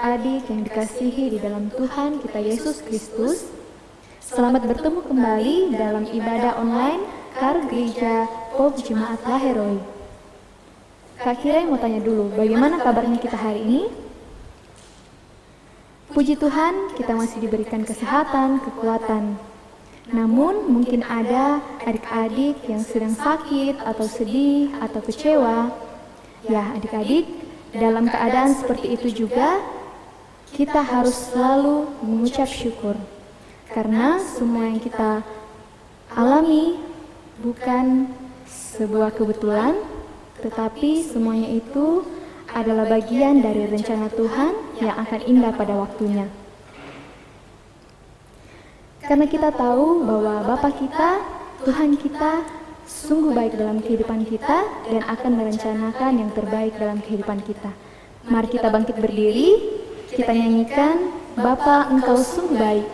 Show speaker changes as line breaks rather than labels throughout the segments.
adik-adik yang dikasihi di dalam Tuhan kita Yesus Kristus. Selamat bertemu kembali dalam ibadah online KAR Gereja Pop Jemaat Laheroi. Kak Kira mau tanya dulu, bagaimana kabarnya kita hari ini? Puji Tuhan, kita masih diberikan kesehatan, kekuatan. Namun mungkin ada adik-adik yang sedang sakit atau sedih atau kecewa. Ya adik-adik, dalam keadaan seperti itu juga kita harus selalu mengucap syukur. Karena semua yang kita alami bukan sebuah kebetulan, tetapi semuanya itu adalah bagian dari rencana Tuhan yang akan indah pada waktunya. Karena kita tahu bahwa Bapa kita, Tuhan kita, sungguh baik dalam kehidupan kita dan akan merencanakan yang terbaik dalam kehidupan kita. Mari kita bangkit berdiri, kita nyanyikan, Bapa Engkau sungguh baik.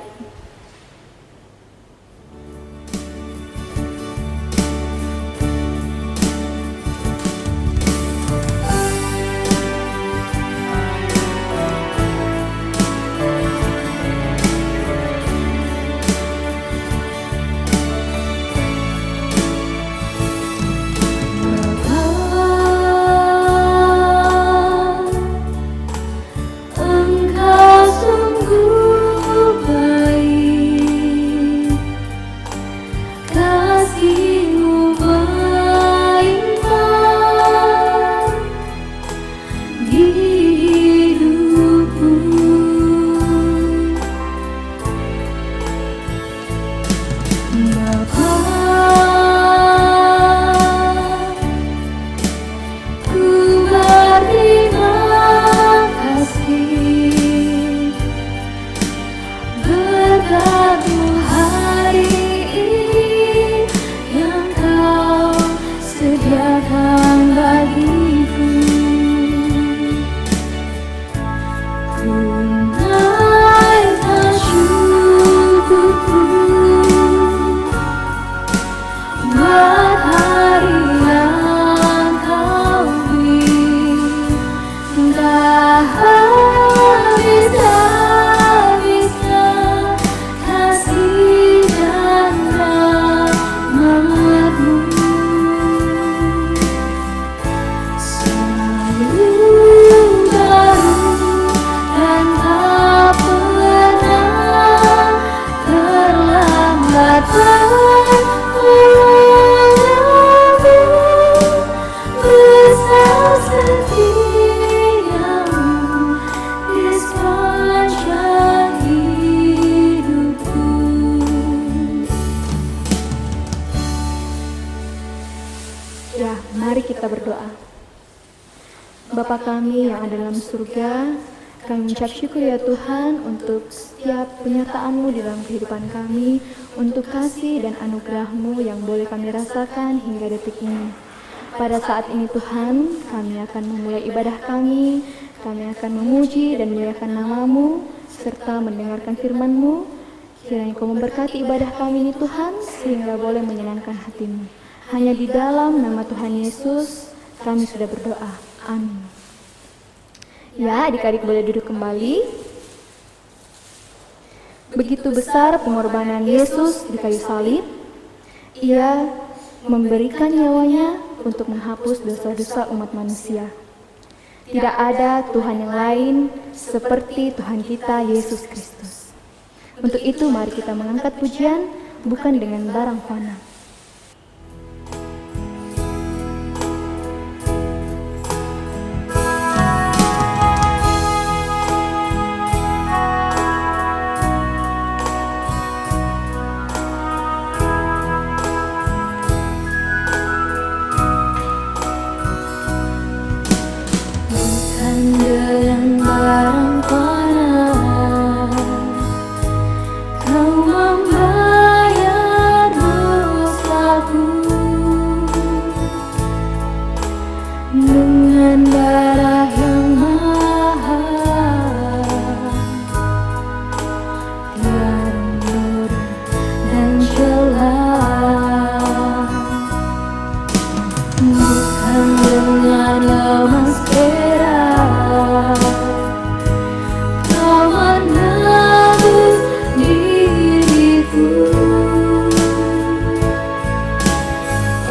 Mari kita berdoa. Bapa kami yang ada dalam surga, kami mengucap syukur ya Tuhan untuk setiap penyertaan-Mu di dalam kehidupan kami, untuk kasih dan anugerah-Mu yang boleh kami rasakan hingga detik ini. Pada saat ini Tuhan, kami akan memulai ibadah kami akan memuji dan memuliakan nama-Mu, serta mendengarkan firman-Mu. Kiranya Kau memberkati ibadah kami ini Tuhan, sehingga boleh menyenangkan hati-Mu. Hanya di dalam nama Tuhan Yesus, kami sudah berdoa. Amin. Ya, adik-adik boleh duduk kembali. Begitu besar pengorbanan Yesus di kayu salib. Ia memberikan nyawanya untuk menghapus dosa-dosa umat manusia. Tidak ada Tuhan yang lain seperti Tuhan kita Yesus Kristus. Untuk itu mari kita mengangkat pujian bukan dengan barang fana.
Kau membayar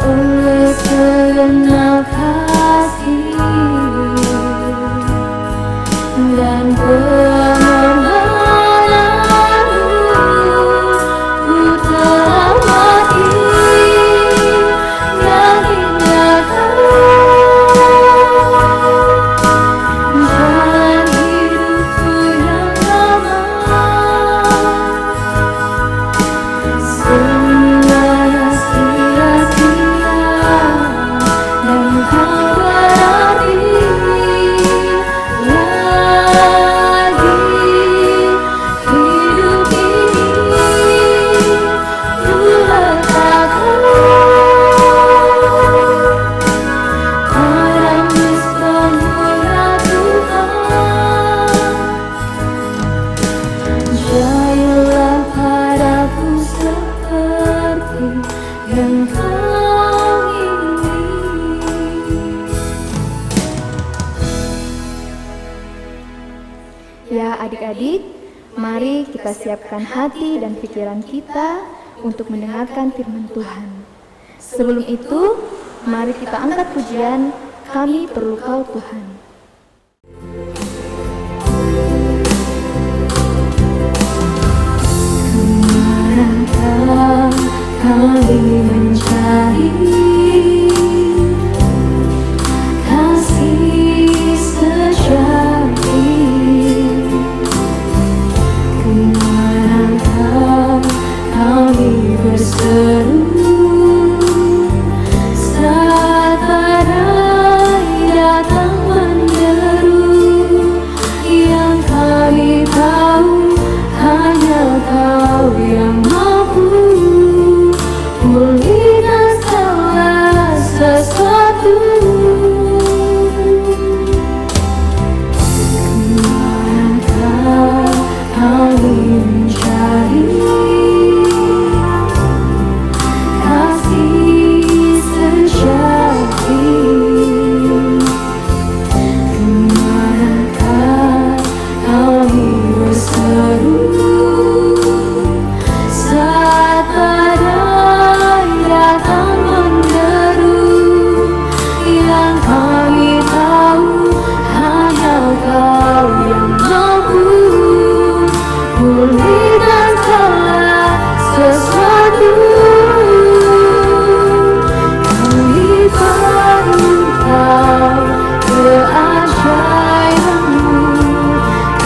oleh karena kasih dan pengorbananmu, ku telah mati dan tinggalkan jalan hidupku yang lama. Semuanya sia-sia dan tak berarti lagi. Hidup ini ku letakkan pada mezbamu ya Tuhan. Jadilah padaku seperti yang Kau ingini. Ya adik-adik, mari kita siapkan hati dan pikiran kita untuk mendengarkan firman Tuhan. Sebelum itu, mari kita angkat pujian Kami Perlu Kau Tuhan. Kemanakah kami mencari kasih sejati? Kemanakah kami berseru saat badai datang menderu? Yang kami tahu hanya Kau yang mampu pulihkan segala sesuatu. Kemanakah kami mencari kasih sejati? Kemanakah kami berseru saat badai datang menderu? Yang kami tahu hanya Kau yang mampu pulihkan segala sesuatu. Kami perlu Kau keajaibanmu,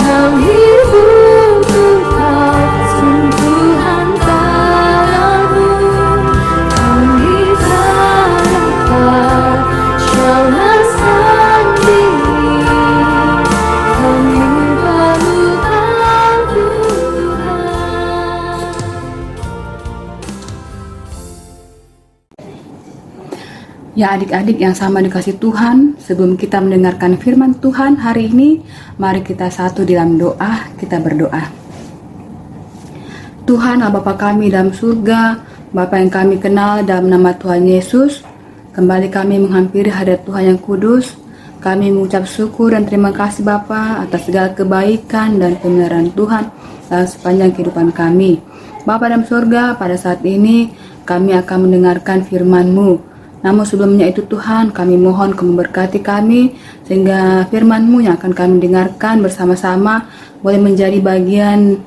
kami butuh Kau sentuhan tanganmu. Kami tak dapat jalan sendiri, kami perlu Kau Tuhan.
Ya adik-adik yang sama dikasih Tuhan, sebelum kita mendengarkan firman Tuhan hari ini, mari kita satu dalam doa, kita berdoa. Tuhan Allah Bapa kami dalam surga, Bapa yang kami kenal dalam nama Tuhan Yesus, kembali kami menghampiri hadirat Tuhan yang kudus. Kami mengucap syukur dan terima kasih Bapa atas segala kebaikan dan kebenaran Tuhan dalam sepanjang kehidupan kami. Bapa dalam surga, pada saat ini kami akan mendengarkan firman-Mu. Namun sebelumnya itu Tuhan, kami mohon Kau memberkati kami sehingga firman-Mu yang akan kami dengarkan bersama-sama boleh menjadi bagian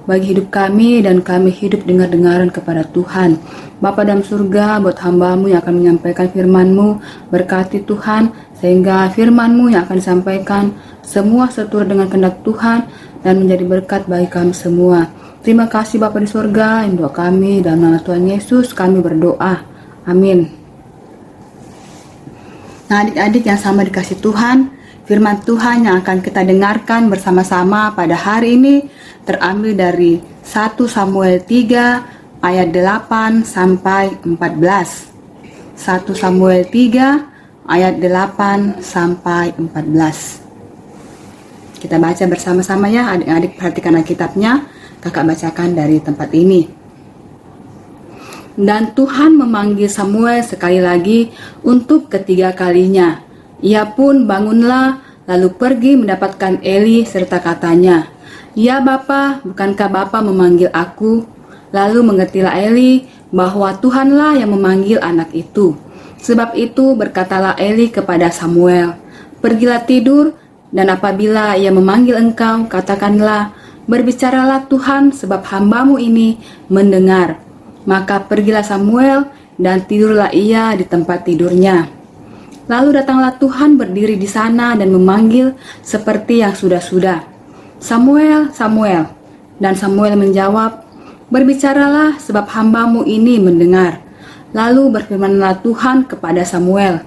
bagi hidup kami dan kami hidup dengar-dengaran kepada Tuhan. Bapa dalam surga, buat hamba-Mu yang akan menyampaikan firman-Mu, berkati Tuhan sehingga firman-Mu yang akan disampaikan semua seturut dengan kehendak Tuhan dan menjadi berkat bagi kami semua. Terima kasih Bapa di surga, yang doa kami dalam nama Tuhan Yesus kami berdoa. Amin. Nah adik-adik yang sama dikasih Tuhan, firman Tuhan yang akan kita dengarkan bersama-sama pada hari ini terambil dari 1 Samuel 3 ayat 8 sampai 14. 1 Samuel 3 ayat 8 sampai 14. Kita baca bersama-sama ya adik-adik, perhatikan Alkitabnya, kakak bacakan dari tempat ini. Dan Tuhan memanggil Samuel sekali lagi untuk ketiga kalinya. Ia pun bangunlah lalu pergi mendapatkan Eli serta katanya, "Ya Bapa, bukankah Bapa memanggil aku?" Lalu mengertilah Eli bahwa Tuhanlah yang memanggil anak itu. Sebab itu berkatalah Eli kepada Samuel, "Pergilah tidur, dan apabila ia memanggil engkau, katakanlah, berbicaralah Tuhan, sebab hambamu ini mendengar." Maka pergilah Samuel, dan tidurlah ia di tempat tidurnya. Lalu datanglah Tuhan berdiri di sana dan memanggil seperti yang sudah-sudah, "Samuel, Samuel." Dan Samuel menjawab, "Berbicaralah, sebab hambamu ini mendengar." Lalu berfirmanlah Tuhan kepada Samuel,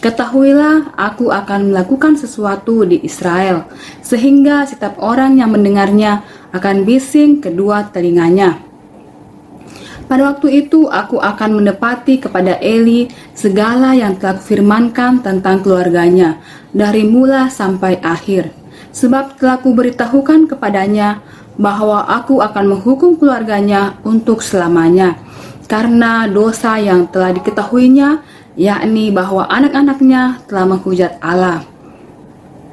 "Ketahuilah, aku akan melakukan sesuatu di Israel, sehingga setiap orang yang mendengarnya akan bising kedua telinganya. Pada waktu itu aku akan menepati kepada Eli segala yang telah kufirmankan tentang keluarganya, dari mula sampai akhir. Sebab telah kuberitahukan kepadanya bahwa aku akan menghukum keluarganya untuk selamanya, karena dosa yang telah diketahuinya, yakni bahwa anak-anaknya telah menghujat Allah.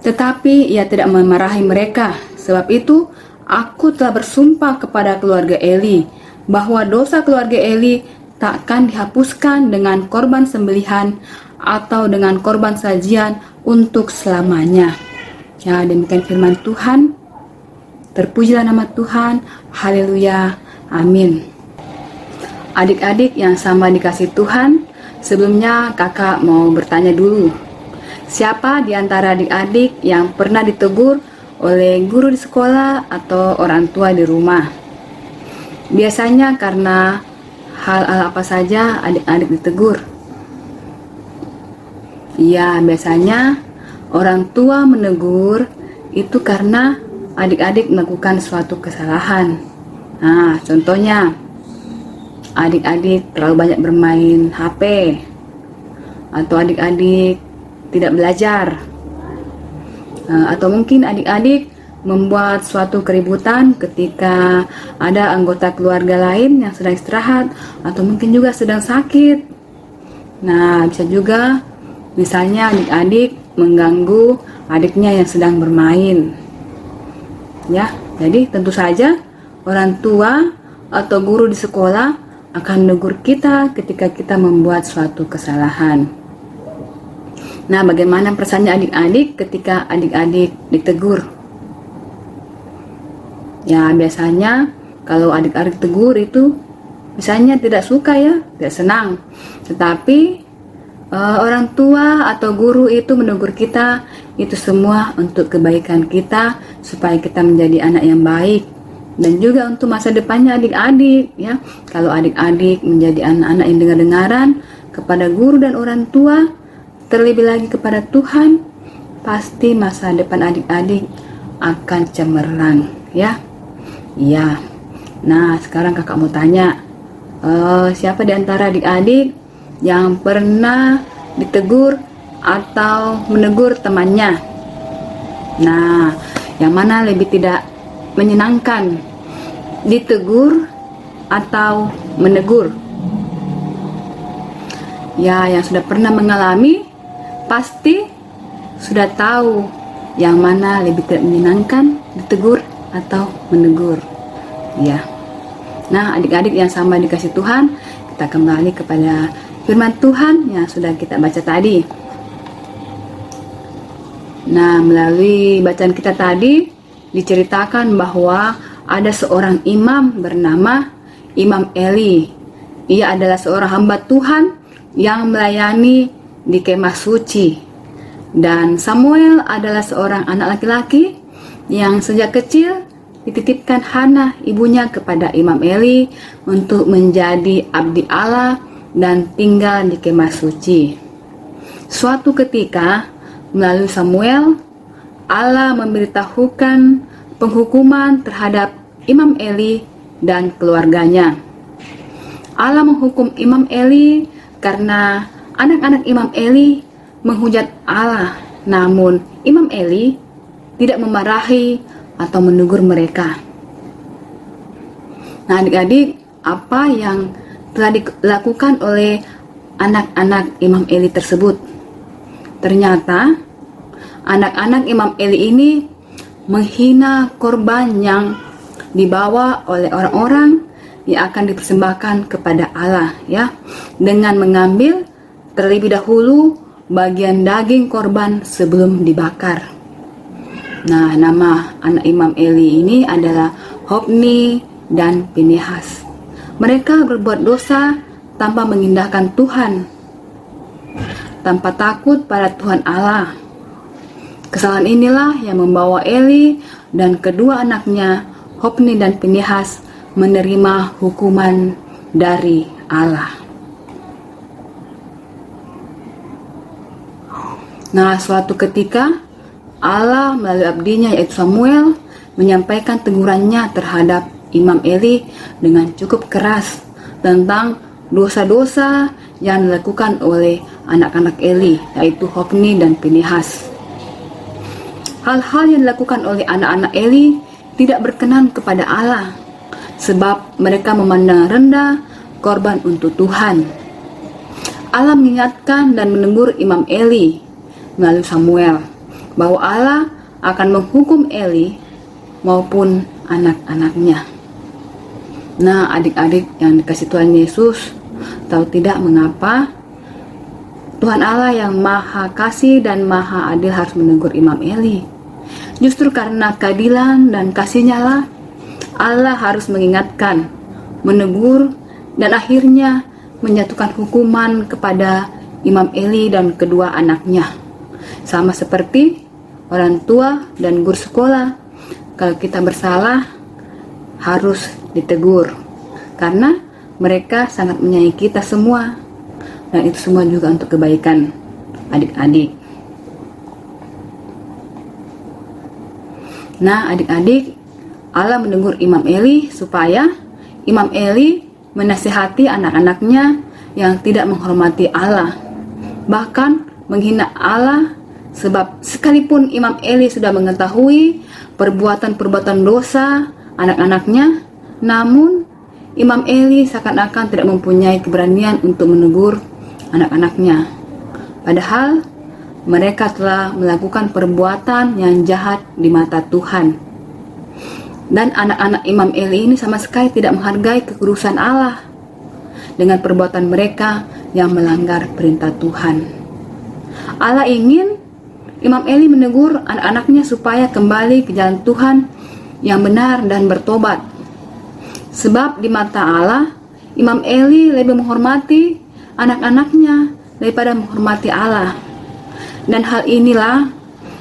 Tetapi ia tidak memarahi mereka. Sebab itu aku telah bersumpah kepada keluarga Eli bahwa dosa keluarga Eli takkan dihapuskan dengan korban sembelihan atau dengan korban sajian untuk selamanya. Ya, demikian firman Tuhan. Terpujilah nama Tuhan. Haleluya. Amin. Adik-adik yang sama dikasih Tuhan, sebelumnya kakak mau bertanya dulu. Siapa di antara adik-adik yang pernah ditegur oleh guru di sekolah atau orang tua di rumah? Biasanya karena hal-hal apa saja adik-adik ditegur? Iya, biasanya orang tua menegur itu karena adik-adik melakukan suatu kesalahan. Nah, contohnya adik-adik terlalu banyak bermain HP, atau adik-adik tidak belajar, atau mungkin adik-adik membuat suatu keributan ketika ada anggota keluarga lain yang sedang istirahat atau mungkin juga sedang sakit. Nah, bisa juga misalnya adik-adik mengganggu adiknya yang sedang bermain. Ya, jadi tentu saja orang tua atau guru di sekolah akan menegur kita ketika kita membuat suatu kesalahan. Nah, bagaimana perasaannya adik-adik ketika adik-adik ditegur? Ya, biasanya kalau adik-adik tegur itu misalnya tidak suka ya, tidak senang. Tetapi orang tua atau guru itu menegur kita, itu semua untuk kebaikan kita, supaya kita menjadi anak yang baik, dan juga untuk masa depannya adik-adik ya. Kalau adik-adik menjadi anak-anak yang dengar-dengaran kepada guru dan orang tua, terlebih lagi kepada Tuhan, pasti masa depan adik-adik akan cemerlang ya. Iya. Nah, sekarang kakak mau tanya, siapa di antara adik-adik yang pernah ditegur atau menegur temannya? Nah, yang mana lebih tidak menyenangkan, ditegur atau menegur? Ya, yang sudah pernah mengalami pasti sudah tahu yang mana lebih tidak menyenangkan, ditegur atau menegur ya. Nah, adik-adik yang sama dikasih Tuhan, kita kembali kepada firman Tuhan yang sudah kita baca tadi. Nah, melalui bacaan kita tadi diceritakan bahwa ada seorang imam bernama Imam Eli. Ia adalah seorang hamba Tuhan yang melayani di kemah suci. Dan Samuel adalah seorang anak laki-laki yang sejak kecil dititipkan Hana ibunya kepada Imam Eli untuk menjadi abdi Allah dan tinggal di kemah suci. Suatu ketika melalui Samuel, Allah memberitahukan penghukuman terhadap Imam Eli dan keluarganya. Allah menghukum Imam Eli karena anak-anak Imam Eli menghujat Allah, namun Imam Eli tidak memarahi atau menegur mereka. Nah, adik-adik, apa yang telah dilakukan oleh anak-anak Imam Eli tersebut? Ternyata anak-anak Imam Eli ini menghina korban yang dibawa oleh orang-orang yang akan dipersembahkan kepada Allah, ya, dengan mengambil terlebih dahulu bagian daging korban sebelum dibakar. Nah, nama anak Imam Eli ini adalah Hofni dan Pinehas. Mereka berbuat dosa tanpa mengindahkan Tuhan, tanpa takut pada Tuhan Allah. Kesalahan inilah yang membawa Eli dan kedua anaknya, Hofni dan Pinehas, menerima hukuman dari Allah. Nah, suatu ketika Allah melalui abdinya yaitu Samuel menyampaikan tegurannya terhadap Imam Eli dengan cukup keras tentang dosa-dosa yang dilakukan oleh anak-anak Eli, yaitu Hofni dan Pinehas. Hal-hal yang dilakukan oleh anak-anak Eli tidak berkenan kepada Allah, sebab mereka memandang rendah korban untuk Tuhan. Allah mengingatkan dan menegur Imam Eli melalui Samuel bahwa Allah akan menghukum Eli maupun anak-anaknya. Nah, adik-adik yang dikasih Tuhan Yesus, tahu tidak mengapa Tuhan Allah yang maha kasih dan maha adil harus menegur Imam Eli? Justru karena keadilan dan kasih-Nya lah Allah harus mengingatkan, menegur, dan akhirnya menjatuhkan hukuman kepada Imam Eli dan kedua anaknya. Sama seperti orang tua dan guru sekolah, kalau kita bersalah harus ditegur, karena mereka sangat menyayangi kita semua, dan itu semua juga untuk kebaikan adik-adik. Nah, adik-adik, Allah menegur Imam Eli supaya Imam Eli menasihati anak-anaknya yang tidak menghormati Allah, bahkan menghina Allah, sebab sekalipun Imam Eli sudah mengetahui perbuatan-perbuatan dosa anak-anaknya, namun Imam Eli seakan-akan tidak mempunyai keberanian untuk menegur anak-anaknya. Padahal mereka telah melakukan perbuatan yang jahat di mata Tuhan. Dan anak-anak Imam Eli ini sama sekali tidak menghargai kekudusan Allah dengan perbuatan mereka yang melanggar perintah Tuhan. Allah ingin Imam Eli menegur anak-anaknya supaya kembali ke jalan Tuhan yang benar dan bertobat. Sebab di mata Allah, Imam Eli lebih menghormati anak-anaknya daripada menghormati Allah. Dan hal inilah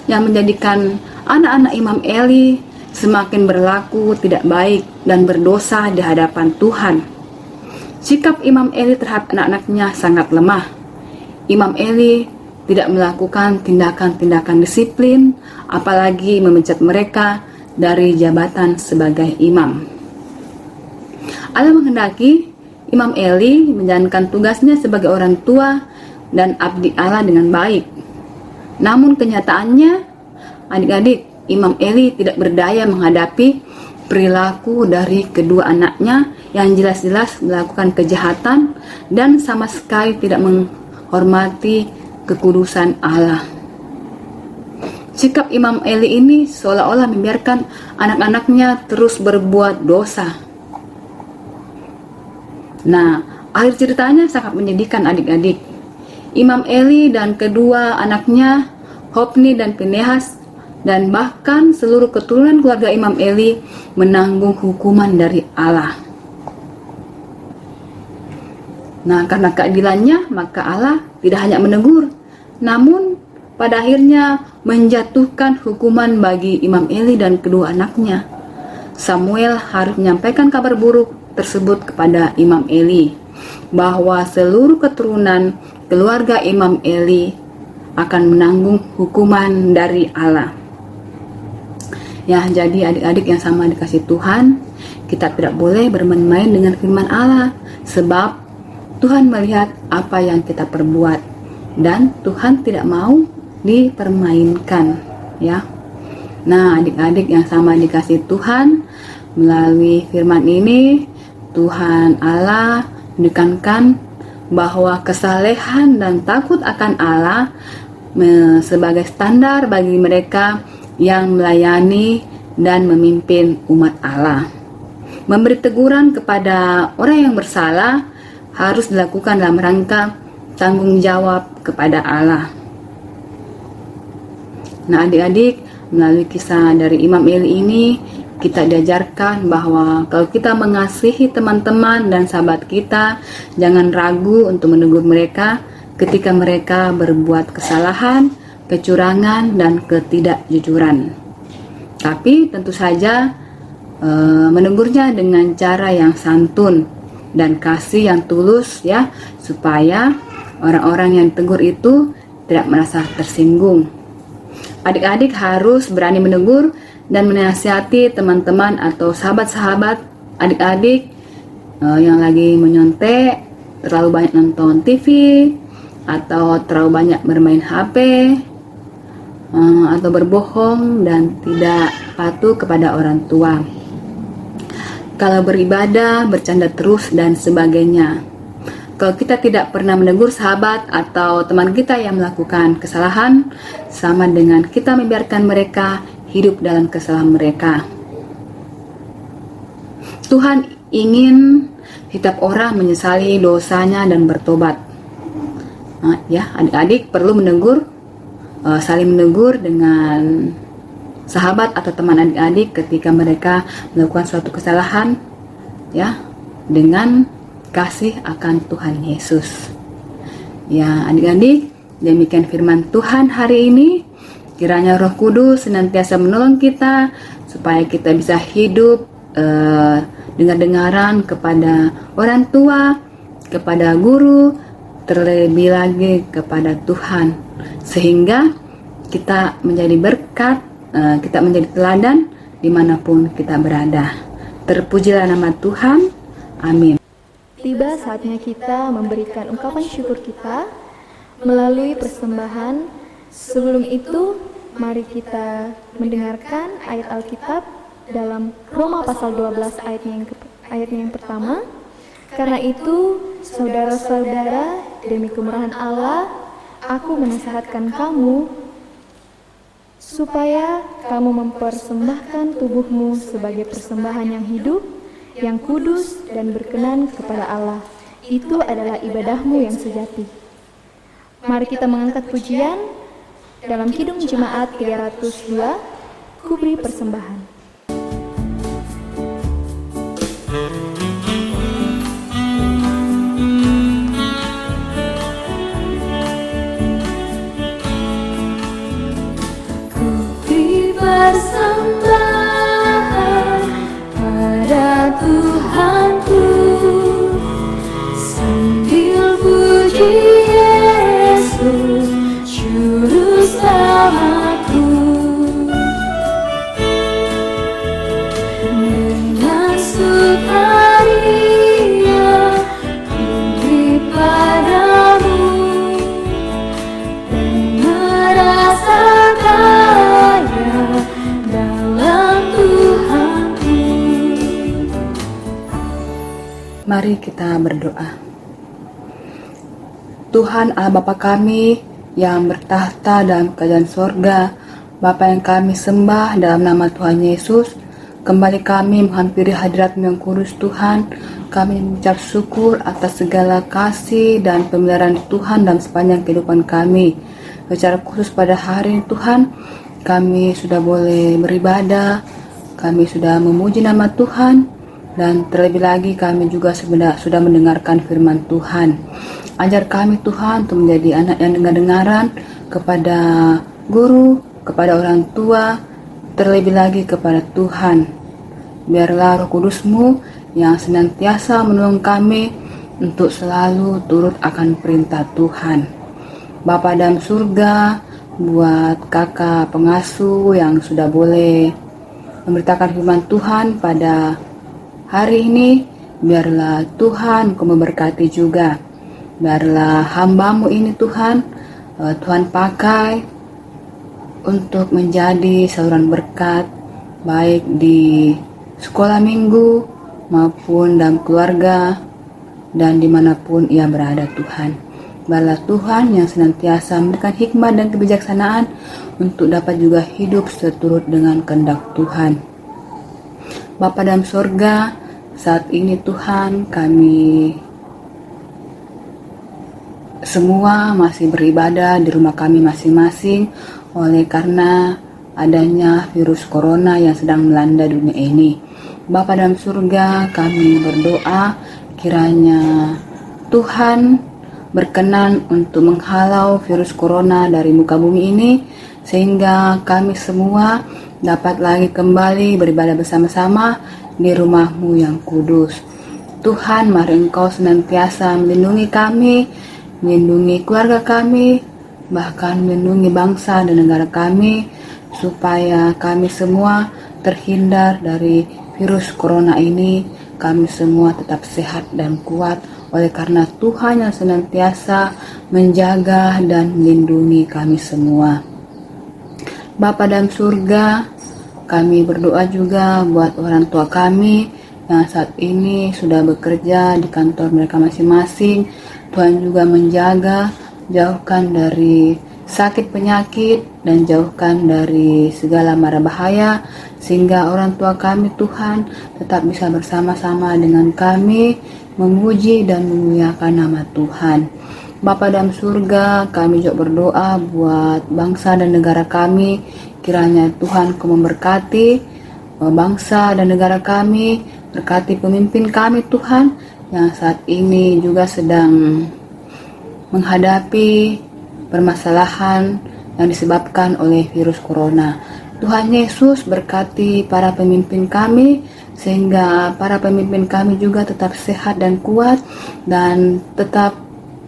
yang menjadikan anak-anak Imam Eli semakin berlaku tidak baik dan berdosa di hadapan Tuhan. Sikap Imam Eli terhadap anak-anaknya sangat lemah. Imam Eli tidak melakukan tindakan-tindakan disiplin, apalagi memecat mereka dari jabatan sebagai imam. Allah menghendaki Imam Eli menjalankan tugasnya sebagai orang tua dan abdi Allah dengan baik. Namun kenyataannya, adik-adik, Imam Eli tidak berdaya menghadapi perilaku dari kedua anaknya yang jelas-jelas melakukan kejahatan dan sama sekali tidak menghormati kekudusan Allah. Sikap Imam Eli ini seolah-olah membiarkan anak-anaknya terus berbuat dosa. Nah, akhir ceritanya sangat menyedihkan adik-adik. Imam Eli dan kedua anaknya, Hofni dan Pinehas, dan bahkan seluruh keturunan keluarga Imam Eli menanggung hukuman dari Allah. Nah, karena keadilannya, maka Allah tidak hanya menegur, namun pada akhirnya menjatuhkan hukuman bagi Imam Eli dan kedua anaknya. Samuel harus menyampaikan kabar buruk tersebut kepada Imam Eli, bahwa seluruh keturunan keluarga Imam Eli akan menanggung hukuman dari Allah. Ya, jadi adik-adik yang sama dikasih Tuhan, kita tidak boleh bermain-main dengan firman Allah, sebab Tuhan melihat apa yang kita perbuat dan Tuhan tidak mau dipermainkan, ya. Nah, adik-adik yang sama dikasih Tuhan, melalui firman ini Tuhan Allah menekankan bahwa kesalehan dan takut akan Allah sebagai standar bagi mereka yang melayani dan memimpin umat Allah. Memberi teguran kepada orang yang bersalah harus dilakukan dalam rangka tanggung jawab kepada Allah. Nah adik-adik, melalui kisah dari Imam Eli ini, kita diajarkan bahwa kalau kita mengasihi teman-teman dan sahabat kita, jangan ragu untuk menegur mereka ketika mereka berbuat kesalahan, kecurangan, dan ketidakjujuran. Tapi tentu saja menegurnya dengan cara yang santun dan kasih yang tulus ya, supaya orang-orang yang tegur itu tidak merasa tersinggung. Adik-adik harus berani menegur dan menasihati teman-teman atau sahabat-sahabat adik-adik yang lagi menyontek, terlalu banyak nonton TV, atau terlalu banyak bermain HP, atau berbohong dan tidak patuh kepada orang tua. Kalau beribadah, bercanda terus, dan sebagainya. Kalau kita tidak pernah menegur sahabat atau teman kita yang melakukan kesalahan, sama dengan kita membiarkan mereka hidup dalam kesalahan mereka. Tuhan ingin setiap orang menyesali dosanya dan bertobat. Ya, adik-adik perlu menegur, saling menegur dengan sahabat atau teman adik-adik ketika mereka melakukan suatu kesalahan, ya, dengan kasih akan Tuhan Yesus. Ya, adik-adik, demikian firman Tuhan hari ini. Kiranya Roh Kudus senantiasa menolong kita supaya kita bisa hidup dengar-dengaran kepada orang tua, kepada guru, terlebih lagi kepada Tuhan, sehingga kita menjadi berkat, kita menjadi teladan dimanapun kita berada. Terpujilah nama Tuhan. Amin.
Tiba saatnya kita memberikan ungkapan syukur kita melalui persembahan. Sebelum itu, mari kita mendengarkan ayat Alkitab dalam Roma pasal 12 ayatnya yang pertama. Karena itu, saudara-saudara, demi kemurahan Allah, aku menasihatkan kamu supaya kamu mempersembahkan tubuhmu sebagai persembahan yang hidup, yang kudus dan berkenan kepada Allah. Itu adalah ibadahmu yang sejati. Mari kita mengangkat pujian dalam Kidung Jemaat 302, Ku Beri Persembahan.
Persembahan pada Tuhanku sambil puji Yesus Juru Selamatku. Dengan sukaria ku beri padamu dan merasa
Mari kita berdoa. Tuhan Allah Bapa kami yang bertahta dalam kerajaan sorga, Bapa yang kami sembah dalam nama Tuhan Yesus, kembali kami menghampiri hadirat-Mu yang kudus Tuhan. Kami mengucap syukur atas segala kasih dan pemeliharaan Tuhan dalam sepanjang kehidupan kami. Secara khusus pada hari ini Tuhan, kami sudah boleh beribadah, kami sudah memuji nama Tuhan, dan terlebih lagi kami juga sudah mendengarkan firman Tuhan. Ajar kami Tuhan untuk menjadi anak yang dengar-dengaran kepada guru, kepada orang tua, terlebih lagi kepada Tuhan. Biarlah Roh Kudus-Mu yang senantiasa menolong kami untuk selalu turut akan perintah Tuhan. Bapa dalam surga, buat kakak pengasuh yang sudah boleh memberitakan firman Tuhan pada hari ini, biarlah Tuhan Kau memberkati juga. Biarlah hamba-Mu ini Tuhan, Tuhan pakai untuk menjadi saluran berkat, baik di sekolah minggu maupun dalam keluarga dan dimanapun ia berada Tuhan. Biarlah Tuhan yang senantiasa memberikan hikmat dan kebijaksanaan untuk dapat juga hidup seturut dengan kehendak Tuhan. Bapa dalam sorga, saat ini Tuhan kami semua masih beribadah di rumah kami masing-masing oleh karena adanya virus corona yang sedang melanda dunia ini. Bapa dalam surga, kami berdoa kiranya Tuhan berkenan untuk menghalau virus corona dari muka bumi ini, sehingga kami semua dapat lagi kembali beribadah bersama-sama di rumah-Mu yang kudus. Tuhan, mari Engkau senantiasa melindungi kami, melindungi keluarga kami, bahkan melindungi bangsa dan negara kami, supaya kami semua terhindar dari virus corona ini. Kami semua tetap sehat dan kuat oleh karena Tuhan yang senantiasa menjaga dan melindungi kami semua. Bapa dalam surga, kami berdoa juga buat orang tua kami yang saat ini sudah bekerja di kantor mereka masing-masing. Tuhan juga menjaga, jauhkan dari sakit penyakit dan jauhkan dari segala mara bahaya, sehingga orang tua kami Tuhan tetap bisa bersama-sama dengan kami memuji dan memuliakan nama Tuhan. Bapa dalam surga, kami juga berdoa buat bangsa dan negara kami, kiranya Tuhan Kau memberkati bangsa dan negara kami, berkati pemimpin kami Tuhan yang saat ini juga sedang menghadapi permasalahan yang disebabkan oleh virus corona. Tuhan Yesus berkati para pemimpin kami, sehingga para pemimpin kami juga tetap sehat dan kuat dan tetap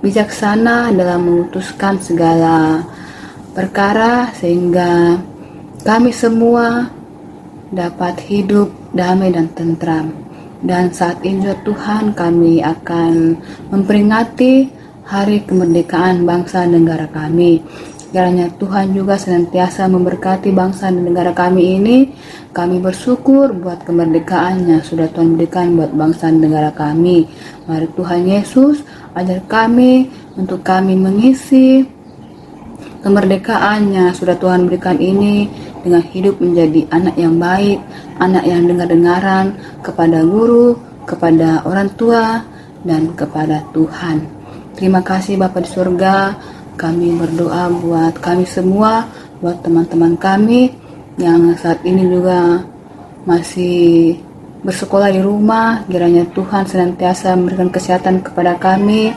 bijaksana dalam memutuskan segala perkara, sehingga kami semua dapat hidup damai dan tentram. Dan saat ini Tuhan, kami akan memperingati hari kemerdekaan bangsa dan negara kami. Kiranya Tuhan juga senantiasa memberkati bangsa dan negara kami ini. Kami bersyukur buat kemerdekaan yang sudah Tuhan berikan buat bangsa dan negara kami. Mari Tuhan Yesus ajar kami untuk kami mengisi kemerdekaan yang sudah Tuhan berikan ini dengan hidup menjadi anak yang baik, anak yang dengar-dengaran kepada guru, kepada orang tua, dan kepada Tuhan. Terima kasih Bapa di surga. Kami berdoa buat kami semua, buat teman-teman kami yang saat ini juga masih bersekolah di rumah. Kiranya Tuhan senantiasa memberikan kesehatan kepada kami,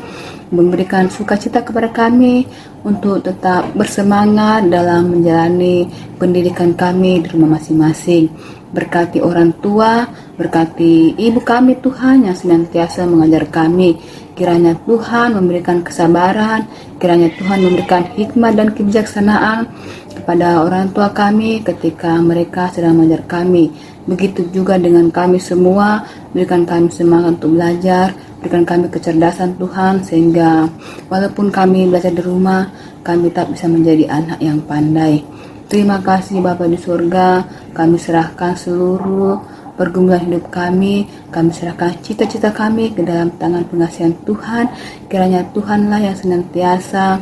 memberikan sukacita kepada kami untuk tetap bersemangat dalam menjalani pendidikan kami di rumah masing-masing. Berkati orang tua, berkati ibu kami Tuhan yang senantiasa mengajar kami. Kiranya Tuhan memberikan kesabaran, kiranya Tuhan memberikan hikmat dan kebijaksanaan kepada orang tua kami ketika mereka sedang mengajar kami. Begitu juga dengan kami semua, berikan kami semangat untuk belajar, berikan kami kecerdasan Tuhan, sehingga walaupun kami belajar di rumah, kami tak bisa menjadi anak yang pandai. Terima kasih Bapa di surga, kami serahkan seluruh pergumulan hidup kami serahkan cita-cita kami ke dalam tangan pengasihan Tuhan. Kiranya Tuhanlah yang senantiasa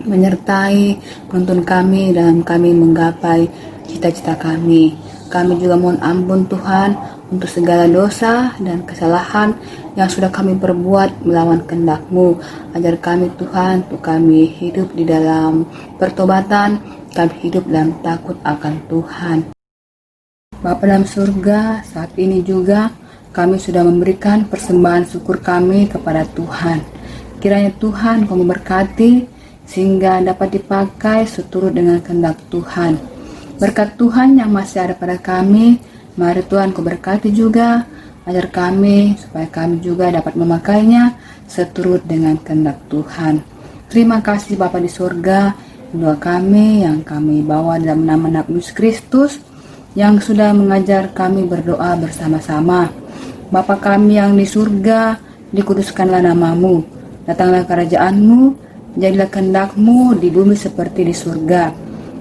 menyertai, menuntun kami dalam kami menggapai cita-cita kami. Kami juga mohon ampun Tuhan untuk segala dosa dan kesalahan yang sudah kami perbuat melawan kehendak-Mu. Ajar kami Tuhan untuk kami hidup di dalam pertobatan, kami hidup dalam takut akan Tuhan. Bapa dalam surga, saat ini juga kami sudah memberikan persembahan syukur kami kepada Tuhan. Kiranya Tuhan Kau memberkati sehingga dapat dipakai seturut dengan kehendak Tuhan. Berkat Tuhan yang masih ada pada kami, mari Tuhan Kau berkati juga, ajar kami supaya kami juga dapat memakainya seturut dengan kehendak Tuhan. Terima kasih Bapa di surga, doa kami yang kami bawa dalam nama Yesus Kristus yang sudah mengajar kami berdoa bersama-sama. Bapa kami yang di surga, dikuduskanlah nama-Mu, datanglah kerajaan-Mu, jadilah kehendak-Mu di bumi seperti di surga.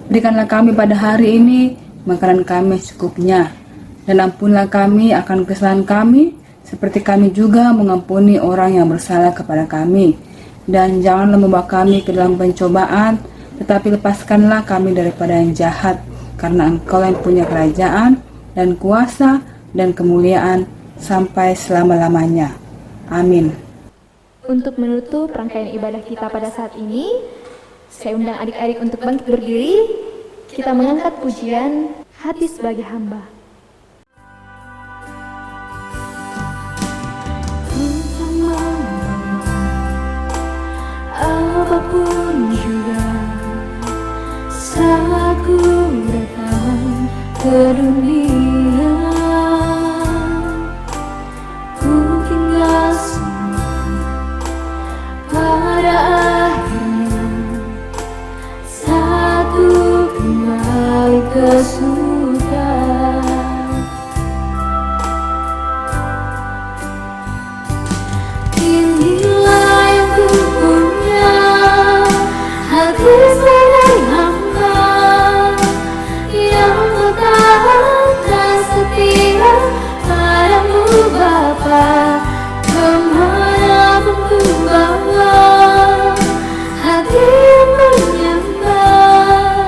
Berikanlah kami pada hari ini makanan kami secukupnya, dan ampunilah kami akan kesalahan kami, seperti kami juga mengampuni orang yang bersalah kepada kami. Dan janganlah membawa kami ke dalam pencobaan, tetapi lepaskanlah kami daripada yang jahat, karena Engkau yang punya kerajaan dan kuasa dan kemuliaan sampai selama-lamanya. Amin.
Untuk menutup rangkaian ibadah kita pada saat ini, saya undang adik-adik untuk bangkit berdiri. Kita mengangkat pujian Hati Sebagai Hamba.
Apapun juga saat ku datang ke dunia, ku tinggal semua pada akhirnya saat ku kembali ke surga. Inilah yang ku punya, hati sebagai hamba yang bertahan dan setia padamu Bapa. Kemanapun ku bawa, hati yang menyembah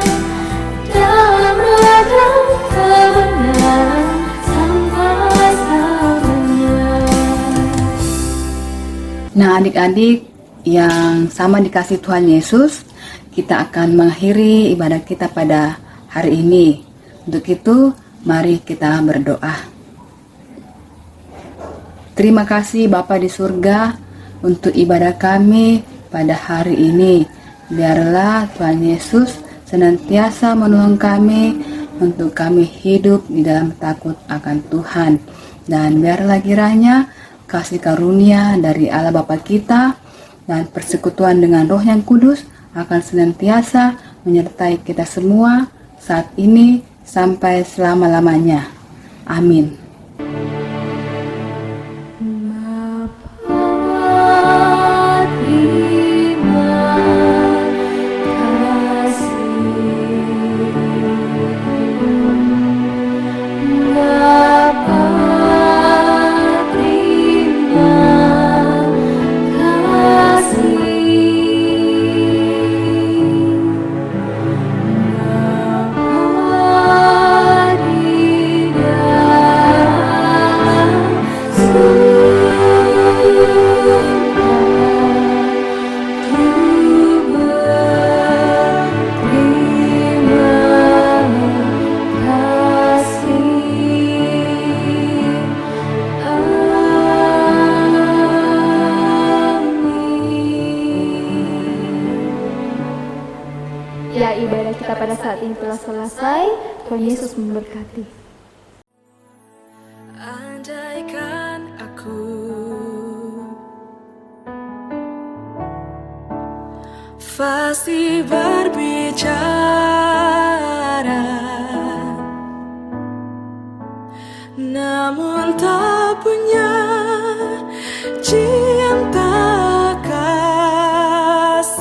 dalam ragam kebenaran sampai selamanya.
Nah, adik-adik yang sama dikasih Tuhan Yesus, kita akan mengakhiri ibadah kita pada hari ini. Untuk itu, mari kita berdoa. Terima kasih Bapa di surga untuk ibadah kami pada hari ini. Biarlah Tuhan Yesus senantiasa menolong kami untuk kami hidup di dalam takut akan Tuhan. Dan biarlah kiranya kasih karunia dari Allah Bapa kita dan persekutuan dengan Roh yang Kudus akan senantiasa menyertai kita semua saat ini sampai selama-lamanya. Amin.
Bapa, terima kasih. Bapa, terima
Ya, ibadah kita pada saat ini telah selesai. Tuhan Yesus memberkati.
Andaikan aku fasih berbicara, namun tak punya cinta kasih,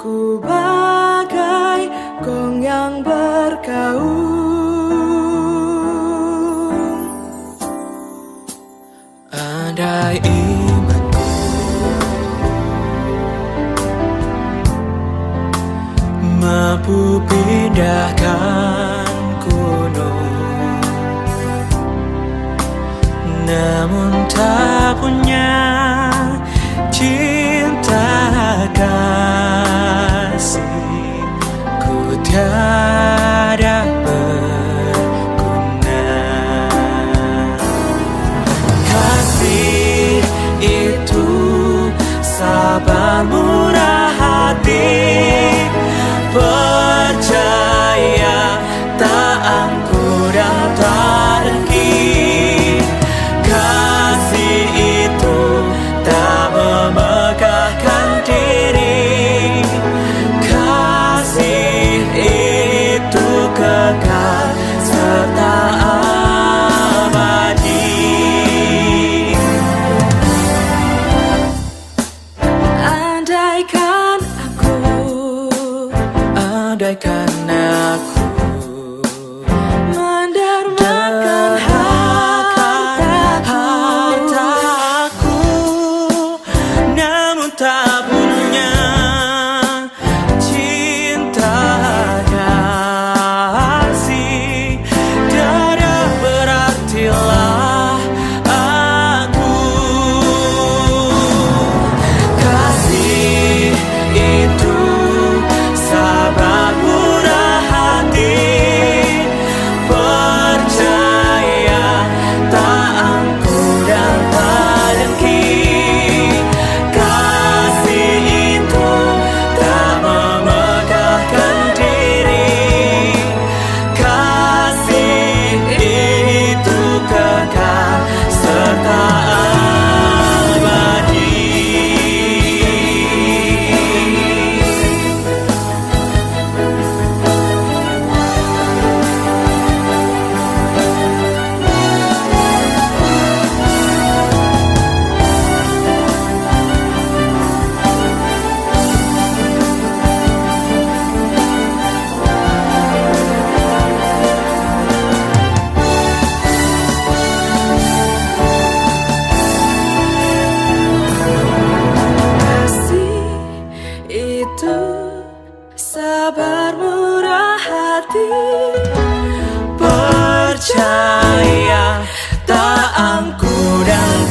ku bagai gong yang bergaung. Andai imanku mampu pindahkan gunung, namun tak punya cinta kasih, ku tiada berguna. Kasih itu sabar murah hati, percaya tak angkuh dan tak dengki. Kasih itu tak memegahkan diri, kasih itu kekal serta abadi. Andaikan aku mendermakan hartaku, namun tak punya cinta kasih, tiada berartilah itu sabar murah hati, percaya tak angku dan